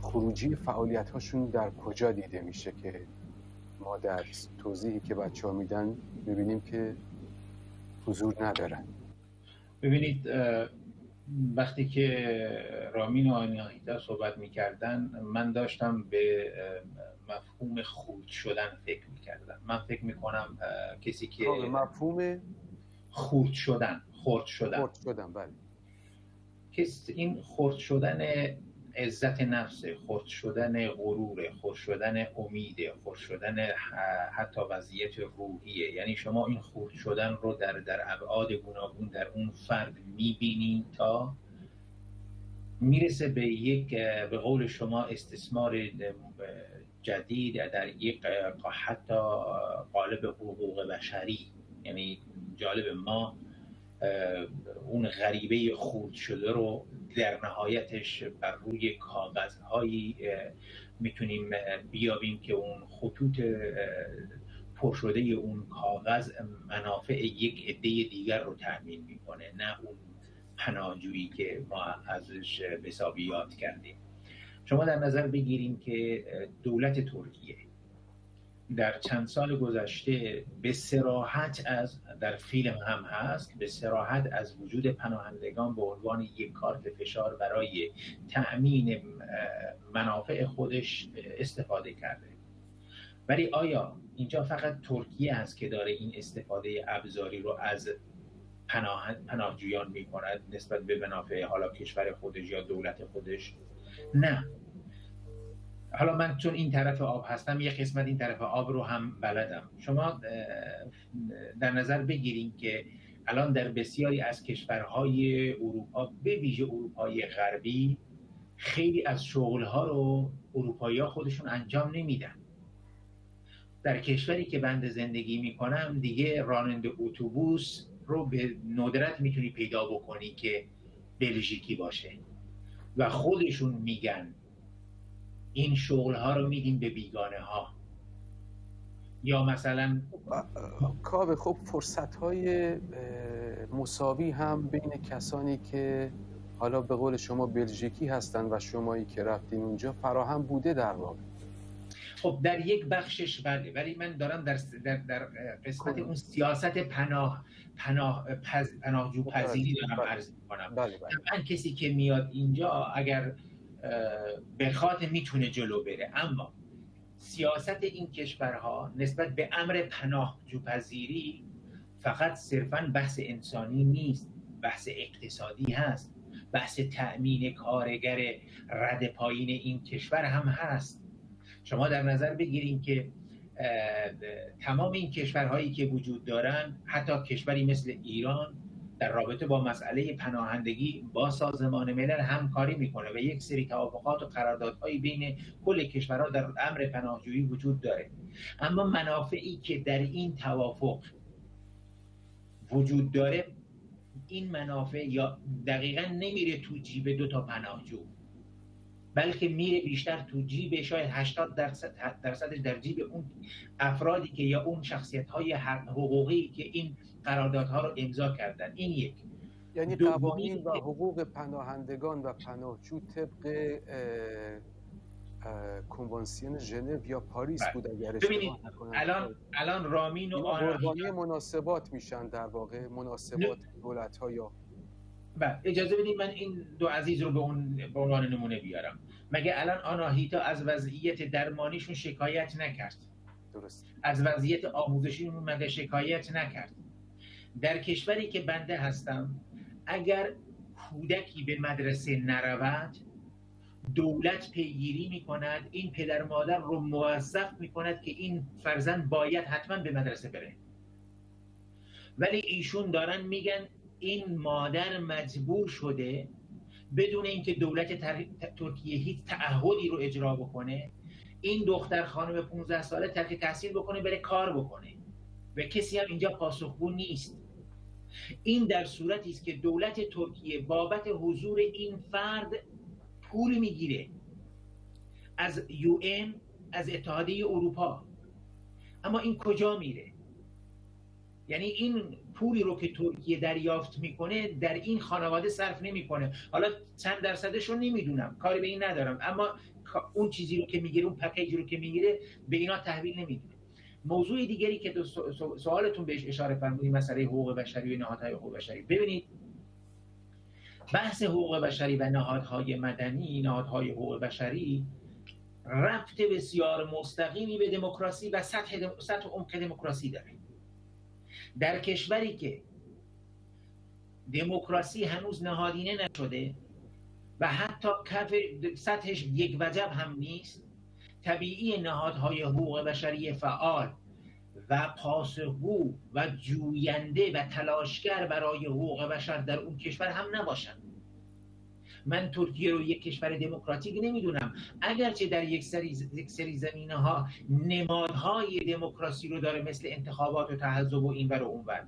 خروجی فعالیت‌هاشون در کجا دیده میشه که ما در توضیحی که بچه‌ها میدن می‌بینیم که حضور ندارن؟ ببینید، وقتی که رامین و آناهیتا صحبت میکردن من داشتم به مفهوم خرد شدن فکر میکردم. من فکر میکنم کسی که مفهوم خرد شدن بله، این خرد شدن عزت نفس، خرد شدن غرور، خرد شدن امید، خرد شدن حتی وضعیت روحیه. یعنی شما این خرد شدن رو در ابعاد گوناگون در اون فرد میبینید تا میرسه به یک، به قول شما، استثمار جدید در یک حتی قالب حقوق بشری. یعنی جالب، ما اون غریبه خرد شده رو در نهایتش بر روی کاغذهایی میتونیم بیابیم که اون خطوط پرشده اون کاغذ منافع یک عده دیگر رو تأمین میکنه، نه اون پناهجویی که ما ازش حسابی یاد کردیم. شما در نظر بگیریم که دولت ترکیه در چند سال گذشته به صراحت در فیلم هم هست، به صراحت از وجود پناهندگان به عنوان یک کارت فشار برای تأمین منافع خودش استفاده کرده. ولی آیا اینجا فقط ترکیه هست که داره این استفاده ابزاری رو از پناهجویان می‌کند نسبت به منافع حالا کشور خودش یا دولت خودش؟ نه. حالا من چون این طرف آب هستم یه قسمت این طرف آب رو هم بلدم. شما در نظر بگیریم که الان در بسیاری از کشورهای اروپا، به ویژه اروپای غربی، خیلی از شغلها رو اروپایی‌ها خودشون انجام نمیدن. در کشوری که بنده زندگی میکنم دیگه راننده اتوبوس رو به ندرت میتونی پیدا بکنی که بلژیکی باشه و خودشون میگن این شغل‌ها رو میدیم به بیگانه ها. یا مثلا کاوه، خب فرصت‌های مساوی هم بین کسانی که حالا به قول شما بلژیکی هستن و شمایی که رفتین اونجا فراهم بوده در واقع. خب در یک بخشش بله، ولی من دارم در قسمت اون سیاست پناهجو پذیری دارم عرض می‌کنم. من کسی که میاد اینجا اگر بخواد میتونه جلو بره، اما سیاست این کشورها نسبت به امر پناهجوپذیری فقط صرفاً بحث انسانی نیست، بحث اقتصادی هست، بحث تأمین کارگر رد پایین این کشور هم هست. شما در نظر بگیریم که تمام این کشورهایی که وجود دارن، حتی کشوری مثل ایران در رابطه با مسئله پناهندگی با سازمان ملل همکاری میکنه و یک سری توافقات و قراردادهایی بین کل کشورها در امر پناهجویی وجود داره. اما منافعی که در این توافق وجود داره، این منافع یا دقیقاً نمیره تو جیب دو تا پناهجو، بلکه میره بیشتر تو جیب شاید 80% در جیب اون افرادی که یا اون شخصیت‌های حقوقی که این قراردادها رو امضا کردن. این یک. یعنی قوانین و حقوق پناهندگان و پناهجو طبق کنوانسیون ژنو یا پاریس بود اگر اشتباه نکنم. الان رامین و قربانی مناسبات میشن در واقع، مناسبات دولت‌ها. یا اجازه بدید من این دو عزیز رو به عنوان نمونه بیارم. مگه الان آناهیتا از وضعیت درمانیشون شکایت نکرد؟ درست. از وضعیت آموزشیشون مگه شکایت نکرد؟ در کشوری که بنده هستم اگر کودکی به مدرسه نرود، دولت پیگیری میکند، این پدر مادر رو موظف میکند که این فرزند باید حتما به مدرسه بره. ولی ایشون دارن میگن این مادر مجبور شده بدون اینکه دولت ترکیه هیچ تعهدی رو اجرا بکنه، این دختر خانم 15 ساله ترک تحصیل بکنه بره کار بکنه و کسی هم اینجا پاسخگو نیست. این در صورتی است که دولت ترکیه بابت حضور این فرد پول میگیره از UN، از اتحادیه اروپا، اما این کجا میره؟ یعنی این پولی رو که ترکیه دریافت میکنه در این خانواده صرف نمیکنه. حالا چند درصدش رو نمیدونم، کاری به این ندارم، اما اون چیزی رو که میگیره، اون پکیجی رو که میگیره به اینا تحویل نمیدونه. موضوع دیگری که سوالتون بهش اشاره فرمودید، مسئله حقوق بشری و نهادهای حقوق بشری. ببینید بحث حقوق بشری و نهادهای مدنی، نهادهای حقوق بشری ربط بسیار مستقیمی به دموکراسی و سطح عمق دموکراسی داره. در کشوری که دموکراسی هنوز نهادینه نشده و حتی کف سطحش یک وجب هم نیست، طبیعی نهادهای حقوق بشری فعال و پاسخگو و جوینده و تلاشگر برای حقوق بشر در اون کشور هم نباشن. من ترکیه رو یک کشور دموکراتیک نمیدونم، اگرچه در یک سری زمینه‌ها نمادهای دموکراسی رو داره، مثل انتخابات و تحزب و اینور و اونور،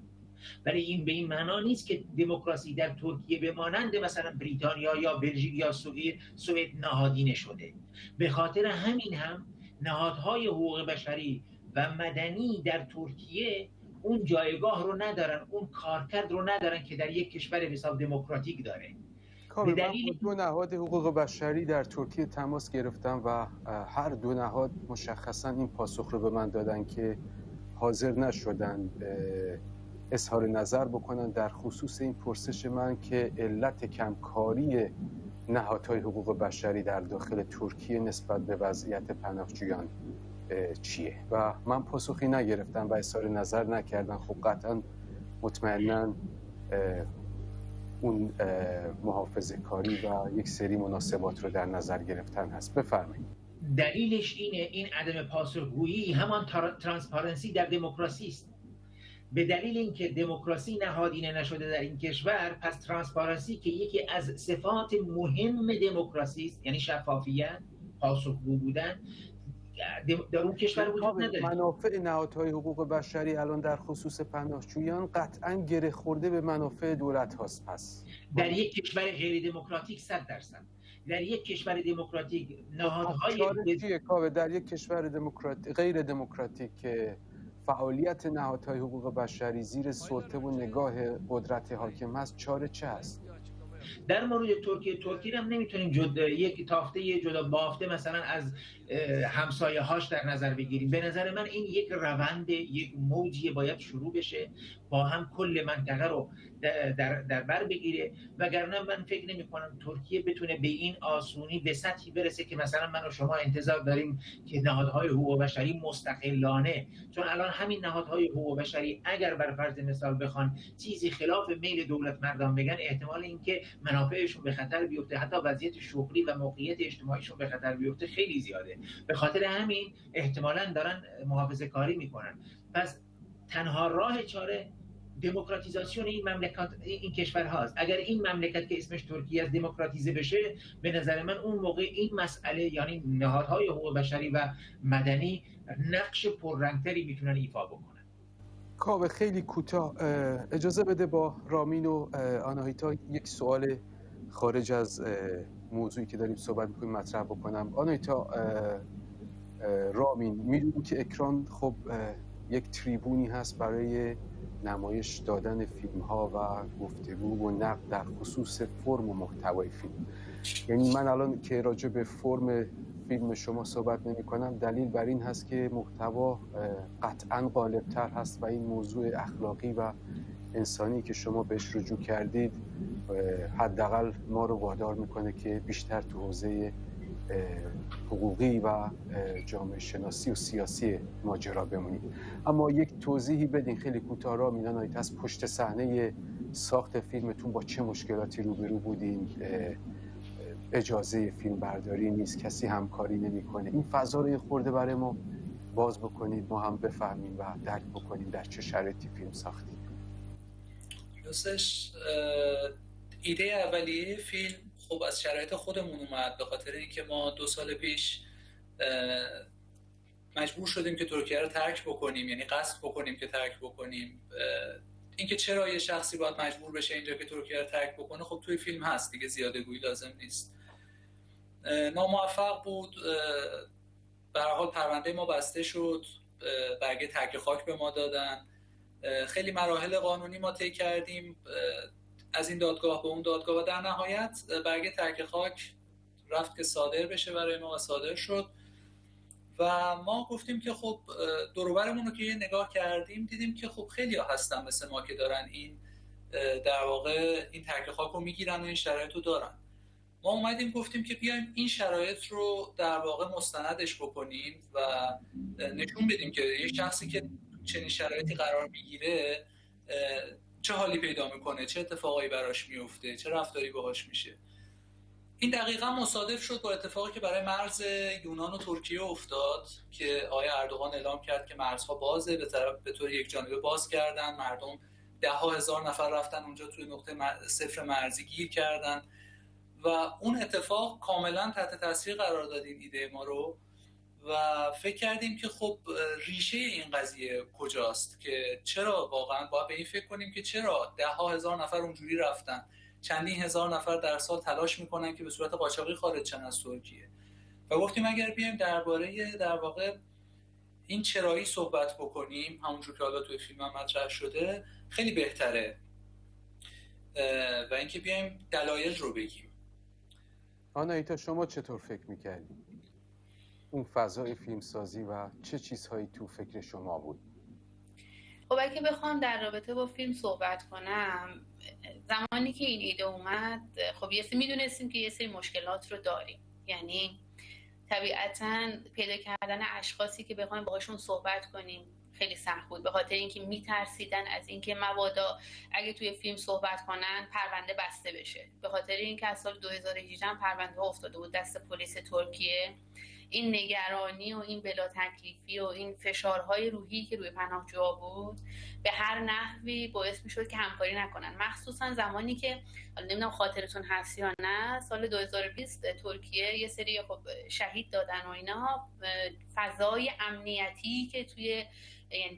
ولی این به این معنا نیست که دموکراسی در ترکیه به مانند مثلا بریتانیا یا بلژیک یا سوئد نهادینه شده. به خاطر همین هم نهادهای حقوق بشری و مدنی در ترکیه اون جایگاه رو ندارن، اون کارکرد رو ندارن که در یک کشور به حساب دموکراتیک داره. به دلیل دو نهاد حقوق بشری در ترکیه تماس گرفتم و هر دو نهاد مشخصا این پاسخ رو به من دادن که حاضر نشدن اظهار نظر بکنن در خصوص این پرسش من که علت کمکاری نهادهای حقوق بشری در داخل ترکیه نسبت به وضعیت پناهجویان چیه و من پاسخی نگرفتم و اظهار نظر نکردم. خب قطعا مطمئنا اون محافظه کاری و یک سری مناسبات رو در نظر گرفتن هست. بفرمایید. دلیلش اینه، این عدم پاسخگویی همان ترانسپارنسی در دموکراسی است. به دلیل اینکه دموکراسی نهادینه نشده در این کشور، پس ترانسپارنسی که یکی از صفات مهم دموکراسی است، یعنی شفافیت، پاسخگو بودن، در اون کشور وجود نداره. منافع نهادهای حقوق بشری الان در خصوص پناهجویان قطعا گره خورده به منافع دولت هاست. پس در یک کشور غیر دموکراتیک 100%، در یک کشور دموکراتیک نهادهای در یک کشور غیر دموکراتیک که فعالیت نهادهای حقوق بشری زیر سلطه و نگاه قدرت حاکم هست، چاره چه هست؟ در مورد ترکیه هم نمیتونیم یک تافته جدا بافته مثلا از همسایه هاش در نظر بگیریم. به نظر من این یک روند، یک موجی باید شروع بشه، با هم کل منطقه رو در بر بگیره، وگرنه من فکر نمی کنم ترکیه بتونه به این آسونی به سطحی برسه که مثلا من و شما انتظار داریم که نهادهای حقوق بشری مستقلانه، چون الان همین نهادهای حقوق بشری اگر بر فرض مثال بخوان چیزی خلاف میل دولت مردان بگن، احتمال اینکه منافعشون به خطر بیفته، حتی وضعیت شغلی و موقعیت اجتماعیشون به خطر بیفته خیلی زیاده. به خاطر همین احتمالاً دارن محافظه کاری میکنن. پس تنها راه چاره دموکراتیزاسیون این کشور هاست. اگر این مملکت که اسمش ترکیه از دموکراتیزه بشه، به نظر من اون موقع این مسئله، یعنی نهادهای حقوق بشری و مدنی، نقش پررنگتری میتونن ایفا بکنن. کاوه خیلی کوتاه اجازه بده با رامین و آناهیتا یک سوال خارج از موضوعی که داریم صحبت می‌کنیم مطرح بکنم. آناهیتا، رامین، میدونیم که اکران خب یک تریبونی هست برای نمایش دادن فیلم ها و گفتگو و نقد در خصوص فرم و محتوای فیلم. یعنی من الان که راجع به فرم فیلم شما صحبت نمی کنم، دلیل بر این هست که محتوا قطعاً غالب‌تر هست و این موضوع اخلاقی و انسانی که شما بهش رجوع کردید حداقل ما رو وادار میکنه که بیشتر تو حوزه حقوقی و جامعه شناسی و سیاسی ماجرا بمونید. اما یک توضیحی بدین خیلی کوتاه رامین، از پشت صحنه ساخت فیلمتون با چه مشکلاتی روبرو بودین؟ اجازه فیلم برداری نیست، کسی همکاری نمیکنه. این فضا رو یه خورده برای ما باز بکنید، ما هم بفهمیم و درک بکنیم در چه شرایطی فیلم ساختید. ایده اولیه فیلم خب از شرایط خودمون اومد، به خاطر اینکه ما 2 سال پیش مجبور شدیم که ترکیه رو ترک بکنیم، یعنی قصد بکنیم که ترک بکنیم. اینکه چرا یه شخصی باید مجبور بشه اینجا که ترکیه رو ترک بکنه خب توی فیلم هست دیگه، زیاده گویی لازم نیست. ناموفق بود، به هر حال پرونده ما بسته شد، برگه ترک خاک به ما دادن، خیلی مراحل قانونی ما طی کردیم از این دادگاه به اون دادگاه و در نهایت برگه ترک خاک رفت که صادر بشه برای ما و صادر شد. و ما گفتیم که خب دور و برمون رو که یه نگاه کردیم دیدیم که خب خیلی ها هستن مثل ما که دارن این در واقع این ترک خاک رو میگیرن و این شرایط رو دارن. ما اومدیم گفتیم که بیایم این شرایط رو در واقع مستندش بکنیم و نشون بدیم که یه شخصی که چنین شرایطی قرار میگیره چه حالی پیدا میکنه، چه اتفاقایی براش میفته، چه رفتاری باهاش میشه. این دقیقا مصادف شد با اتفاقی که برای مرز یونان و ترکیه افتاد که آقای اردوغان اعلام کرد که مرزها بازه، به طور یک جانبه باز کردن، مردم 10,000 نفر رفتن اونجا توی نقطه صفر مرزی گیر کردن و اون اتفاق کاملا تحت تاثیر قرار داد این ایده ما رو و فکر کردیم که خب ریشه این قضیه کجاست، که چرا واقعا باید به این فکر کنیم که چرا 10,000 نفر اونجوری رفتن، چندین هزار نفر در سال تلاش میکنن که به صورت قاچاقی خارج شن از ترکیه. و گفتیم اگر بیایم درباره در واقع این چرایی صحبت بکنیم، همونجور که حالا توی فیلم هم مطرح شده، خیلی بهتره و اینکه بیایم دلایل رو بگیم. آناهیتا شما چطور فکر میکردی؟ اون فضای فیلمسازی و چه چیزهایی تو فکر شما بود؟ خب اگه بخوام در رابطه با فیلم صحبت کنم، زمانی که این ایده اومد خب یه سری میدونستیم که یه سری مشکلات رو داریم، یعنی طبیعتاً پیدا کردن اشخاصی که بخوایم باهاشون صحبت کنیم خیلی سخت بود، به خاطر اینکه میترسیدن از اینکه مبادا اگه توی فیلم صحبت کنن پرونده بسته بشه، به خاطر اینکه از سال 2018 پرونده افتاده بود دست پلیس ترکیه. این نگرانی و این بلا تکلیفی و این فشارهای روحی که روی پناهجوها بود به هر نحوی باعث میشد که همکاری نکنن، مخصوصا زمانی که نمیدونم خاطرتون هست یا نه، سال 2020 ترکیه یه سری خب شهید دادن و اینا. فضای امنیتی که توی یعنی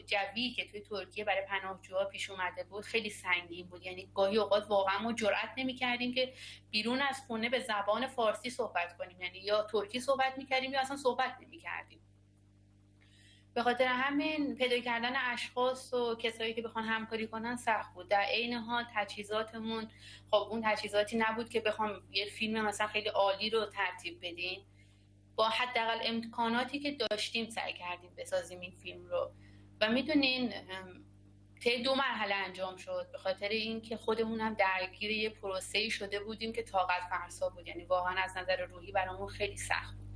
جوی که توی ترکیه برای پناهجوها پیش اومده بود خیلی سنگین بود، یعنی گاهی اوقات واقعا ما جرئت نمی‌کردیم که بیرون از خونه به زبان فارسی صحبت کنیم، یعنی یا ترکی صحبت می‌کردیم یا اصلا صحبت نمی‌کردیم. به خاطر همین پیدا کردن اشخاص و کسایی که بخوان همکاری کنن سخت بود. در عین حال تجهیزاتمون خب اون تجهیزاتی نبود که بخوام یه فیلم مثلا خیلی عالی رو ترتیب بدیم، با حداقل امکاناتی که داشتیم سعی کردیم بسازیم این فیلم رو. و میدونین طی 2 مرحله انجام شد، به خاطر اینکه خودمون هم درگیر یه پروسه‌ای شده بودیم که طاقت فرسا بود، یعنی واقعا از نظر روحی برامون خیلی سخت بود.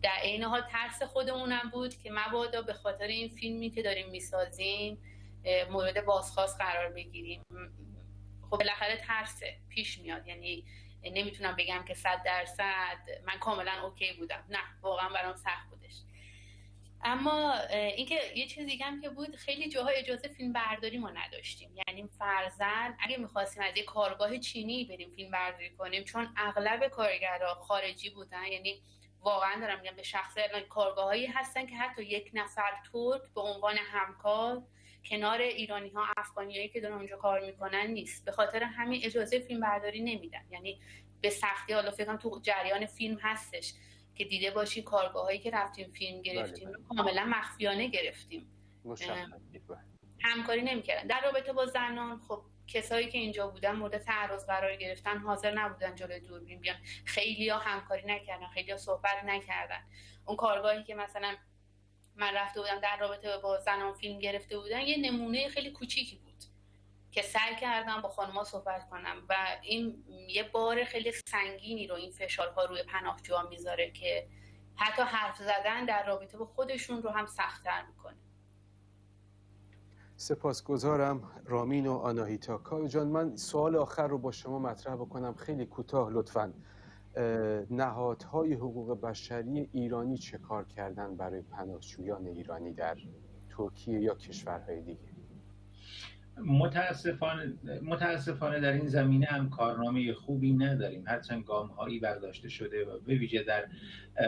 در عین حال ترس خودمون هم بود که مبادا به خاطر این فیلمی که داریم میسازیم مورد بازخواست قرار بگیریم. خب بالاخره ترس پیش میاد، یعنی نمیتونم بگم که 100% من کاملا اوکی بودم، نه واقعا برام سخت بودش. اما اینکه یه چیز دیگه هم که بود، خیلی جاها اجازه فیلم برداری ما نداشتیم، یعنی فرضاً اگه می‌خواستیم از یه کارگاه چینی بریم فیلم برداری کنیم، چون اغلب کارگرها خارجی بودن، یعنی واقعا دارم میگم به شخص الان کارگاهایی هستن که حتی یک نفر ترک به عنوان همکار کنار ایرانی‌ها، افغانیایی که دارن اونجا کار میکنن نیست. به خاطر همین اجازه فیلم برداری نمیدن، یعنی به سختی. حالا فکر کنم تو جریان فیلم هستش که دیده باشی کارگاهایی که رفتیم فیلم گرفتیم کاملا مخفیانه گرفتیم، همکاری نمیکردن. در رابطه با زنان خب کسایی که اینجا بودن مورد تعرض قرار گرفتن حاضر نبودن جلوی دوربین بیان، خیلی‌ها همکاری نکردن، خیلی‌ها صحبت نکردن. اون کارگاهی که مثلا من رفته بودم در رابطه با زنان فیلم گرفته بودن یه نمونه خیلی کوچیکی بود که سعی کردم با خانم‌ها صحبت کنم و این یه بار خیلی سنگینی رو این فشارها روی پناهجوها میذاره که حتی حرف زدن در رابطه با خودشون رو هم سخت‌تر میکنه. سپاسگزارم رامین و آناهیتا. کاوه جان، من سوال آخر رو با شما مطرح بکنم، خیلی کوتاه لطفاً. نهادهای حقوق بشری ایرانی چه کار کردن برای پناهجویان ایرانی در ترکیه یا کشورهای دیگه؟ متاسفانه در این زمینه هم کارنامه خوبی نداریم. هرچند گام‌هایی برداشته شده و به ویژه در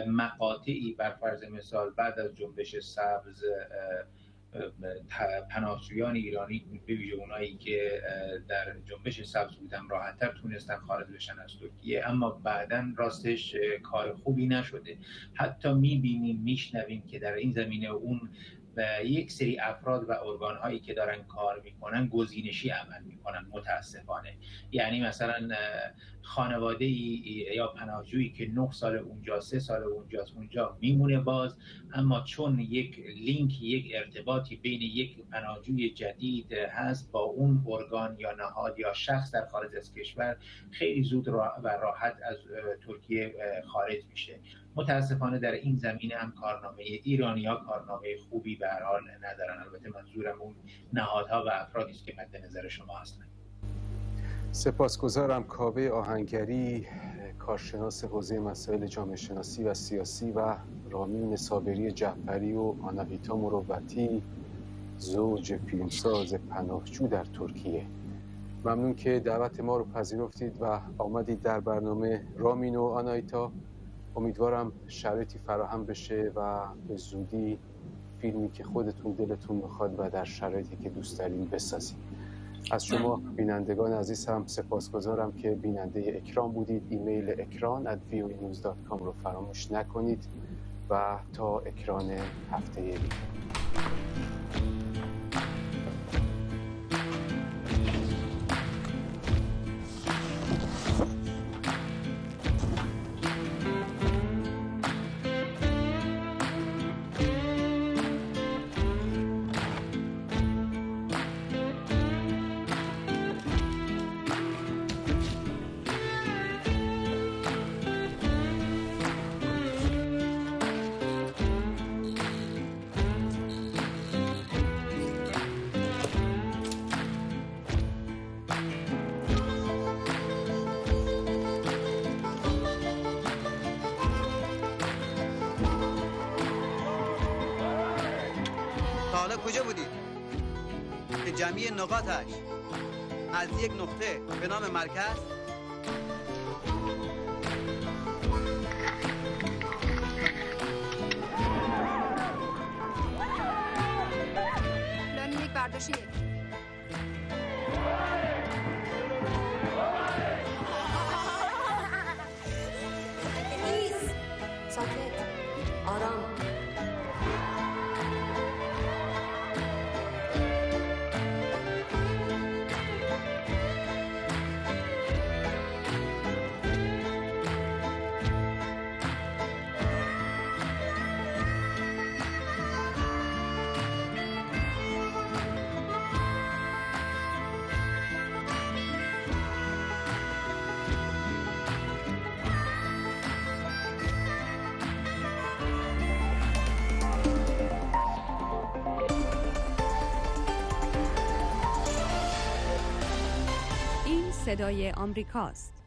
مقاطعی بر فرض مثال بعد از جنبش سبز پناهجویان ایرانی به ویژه اونایی که در جنبش سبز بودن راحت‌تر تونستن خارج بشن از ترکیه، اما بعداً راستش کار خوبی نشده. حتی می‌بینیم میشنویم که در این زمینه اون یک سری افراد و ارگان هایی که دارن کار میکنن گزینشی عمل میکنن متاسفانه. یعنی مثلا خانواده یا پناهجویی که 9 سال اونجا 3 سال اونجا میمونه باز، اما چون یک لینک یک ارتباطی بین یک پناهجوی جدید هست با اون ارگان یا نهاد یا شخص در خارج از کشور، خیلی زود و راحت از ترکیه خارج میشه. متاسفانه در این زمینه هم کارنامه ایرانی‌ها کارنامه خوبی به هر حال ندارن. البته منظورم اون نهادها و افرادی است که مد نظر شما هستند. سپاسگزارم. کاوه آهنگری، کارشناس حوزه مسائل جامعه شناسی و سیاسی، و رامین صابری جعفری و آناهیتا مروتی، زوج فیلمساز پناهجو در ترکیه. ممنون که دعوت ما رو پذیرفتید و آمدید در برنامه. رامین و آناهیتا، امیدوارم شرایطی فراهم بشه و به زودی فیلمی که خودتون دلتون میخواد و در شرایطی که دوست دارین بسازید. از شما بینندگان عزیز هم سپاسگزارم که بیننده اکران بودید. ایمیل ekran@voanews.com رو فراموش نکنید و تا اکران هفته دیگه. کجا بودید که جمعی نقاطش از یک نقطه به نام مرکز پلان یک برداشت یک ساکت آرام صدای آمریکاست.